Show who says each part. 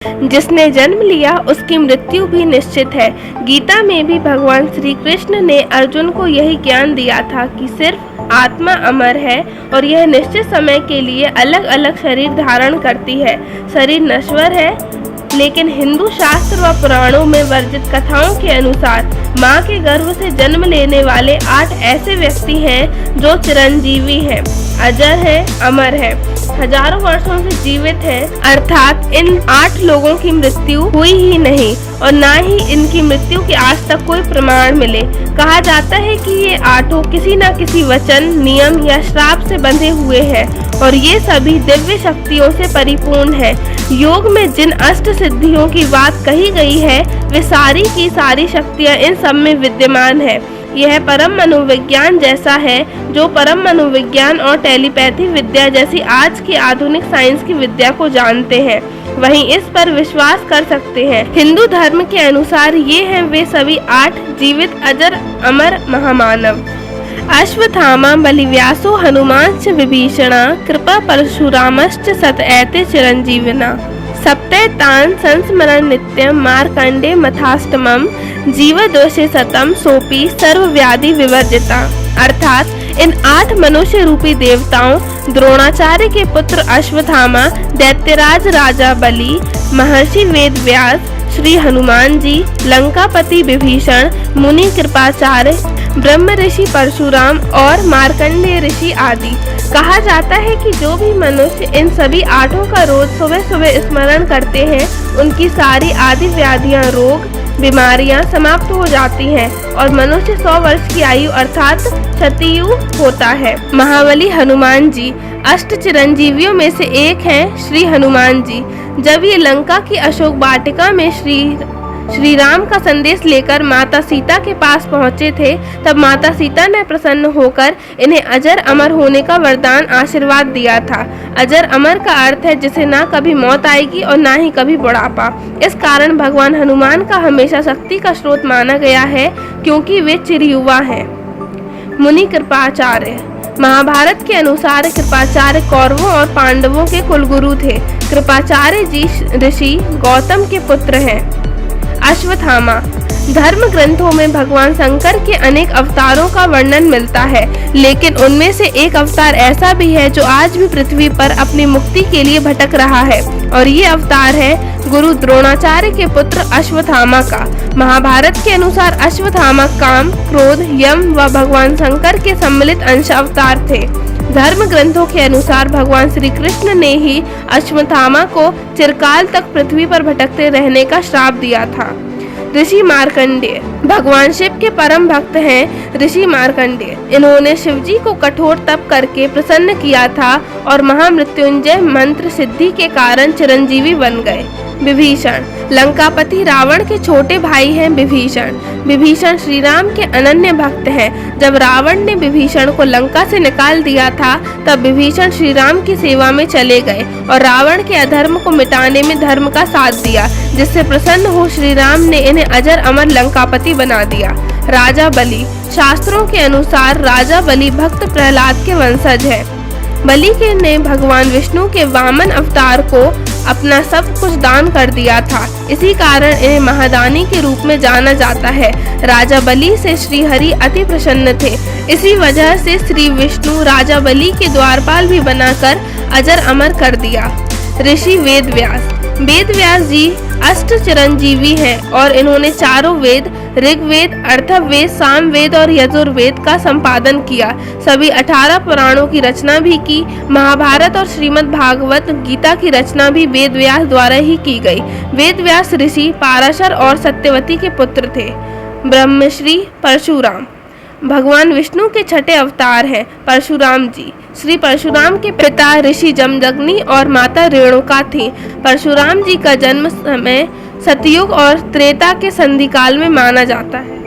Speaker 1: जिसने जन्म लिया उसकी मृत्यु भी निश्चित है। गीता में भी भगवान श्री कृष्ण ने अर्जुन को यही ज्ञान दिया था कि सिर्फ आत्मा अमर है और यह निश्चित समय के लिए अलग अलग शरीर धारण करती है। शरीर नश्वर है, लेकिन हिंदू शास्त्र व पुराणों में वर्णित कथाओं के अनुसार माँ के गर्भ से जन्म लेने वाले 8 ऐसे व्यक्ति हैं जो चिरंजीवी हैं, अजर है, अमर है, हजारों वर्षों से जीवित हैं। अर्थात इन 8 लोगों की मृत्यु हुई ही नहीं और ना ही इनकी मृत्यु के आज तक कोई प्रमाण मिले। कहा जाता है कि ये 8 किसी न किसी वचन, नियम या श्राप से बंधे हुए हैं और ये सभी दिव्य शक्तियों से परिपूर्ण है। योग में जिन अष्ट सिद्धियों की बात कही गई है वे सारी की सारी शक्तियाँ इन सब में विद्यमान है। यह परम मनोविज्ञान जैसा है जो परम मनोविज्ञान और टेलीपैथी विद्या जैसी आज की आधुनिक साइंस की विद्या को जानते हैं, वहीं इस पर विश्वास कर सकते हैं। हिंदू धर्म के अनुसार ये हैं वे सभी 8 जीवित अजर अमर महामानव। अश्वत्थामा बलिव्यासो हनुमांश्च विभीषणा कृपा परशुरामश्च सत एते चिरंजीविना सप्ते तान् संस्मरण नित्यं मार्कंडे मथाष्टमं जीवदोषे सतम सोपी सर्वव्याधि विवर्जिता। अर्थात इन 8 मनुष्य रूपी देवताओं द्रोणाचार्य के पुत्र अश्वत्थामा, दैत्यराज राजा बलि, महर्षि वेद व्यास, श्री हनुमान जी, लंकापति विभीषण, मुनि कृपाचार्य, ब्रह्म ऋषि परशुराम और मार्कंडेय ऋषि आदि। कहा जाता है कि जो भी मनुष्य इन सभी 8 का रोज सुबह सुबह स्मरण करते हैं उनकी सारी आदि व्याधियां, रोग, बीमारियां समाप्त हो जाती हैं और मनुष्य 100 वर्ष की आयु अर्थात शतयु होता है। महाबली हनुमान जी अष्ट चिरंजीवियों में से एक हैं श्री हनुमान जी। जब ये लंका की अशोक वाटिका में श्री राम का संदेश लेकर माता सीता के पास पहुंचे थे, तब माता सीता ने प्रसन्न होकर इन्हें अजर अमर होने का वरदान आशीर्वाद दिया था। अजर अमर का अर्थ है जिसे ना कभी मौत आएगी और ना ही कभी बुढ़ापा। इस कारण भगवान हनुमान का हमेशा शक्ति का स्रोत माना गया है क्योंकि वे चिरयुवा हैं। मुनि कृपाचार्य। महाभारत के अनुसार कृपाचार्य कौरवों और पांडवों के कुलगुरु थे। कृपाचार्य जी ऋषि गौतम के पुत्र हैं। अश्वत्थामा। धर्म ग्रंथों में भगवान शंकर के अनेक अवतारों का वर्णन मिलता है, लेकिन उनमें से एक अवतार ऐसा भी है जो आज भी पृथ्वी पर अपनी मुक्ति के लिए भटक रहा है और ये अवतार है गुरु द्रोणाचार्य के पुत्र अश्वत्थामा का। महाभारत के अनुसार अश्वत्थामा काम, क्रोध, यम व भगवान शंकर के सम्मिलित अंश अवतार थे। धर्म ग्रंथों के अनुसार भगवान श्री कृष्ण ने ही अश्वत्थामा को चिरकाल तक पृथ्वी पर भटकते रहने का श्राप दिया था। ऋषि मार्कंडेय। भगवान शिव के परम भक्त हैं ऋषि मार्कंडेय। इन्होंने शिवजी को कठोर तप करके प्रसन्न किया था और महामृत्युंजय मंत्र सिद्धि के कारण चिरंजीवी बन गए। विभीषण। लंकापति रावण के छोटे भाई हैं विभीषण। विभीषण श्री राम के अनन्य भक्त हैं। जब रावण ने विभीषण को लंका से निकाल दिया था तब विभीषण श्री राम की सेवा में चले गए और रावण के अधर्म को मिटाने में धर्म का साथ दिया, जिससे प्रसन्न हो श्री राम ने इन्हें अजर अमर लंकापति बना दिया। राजा बलि। शास्त्रों के अनुसार राजा बलि भक्त प्रहलाद के वंशज है। बलि के ने भगवान विष्णु के वामन अवतार को अपना सब कुछ दान कर दिया था, इसी कारण इन्हें महादानी के रूप में जाना जाता है। राजा बलि से श्री हरि अति प्रसन्न थे, इसी वजह से श्री विष्णु राजा बलि के द्वारपाल भी बनाकर अजर अमर कर दिया। ऋषि वेद व्यास। वेद व्यास जी अष्ट चिरंजीवी हैं और इन्होंने चारों वेद, ऋग्वेद, अथर्ववेद, सामवेद और यजुर्वेद का संपादन किया। सभी 18 पुराणों की रचना भी की। महाभारत और श्रीमद् भागवत गीता की रचना भी वेद व्यास द्वारा ही की गई। वेद व्यास ऋषि पाराशर और सत्यवती के पुत्र थे। ब्रह्मश्री परशुराम। भगवान विष्णु के छठे अवतार हैं परशुराम जी। श्री परशुराम के पिता ऋषि जमदग्नि और माता रेणुका थीं। परशुराम जी का जन्म समय सतयुग और त्रेता के संधिकाल में माना जाता है।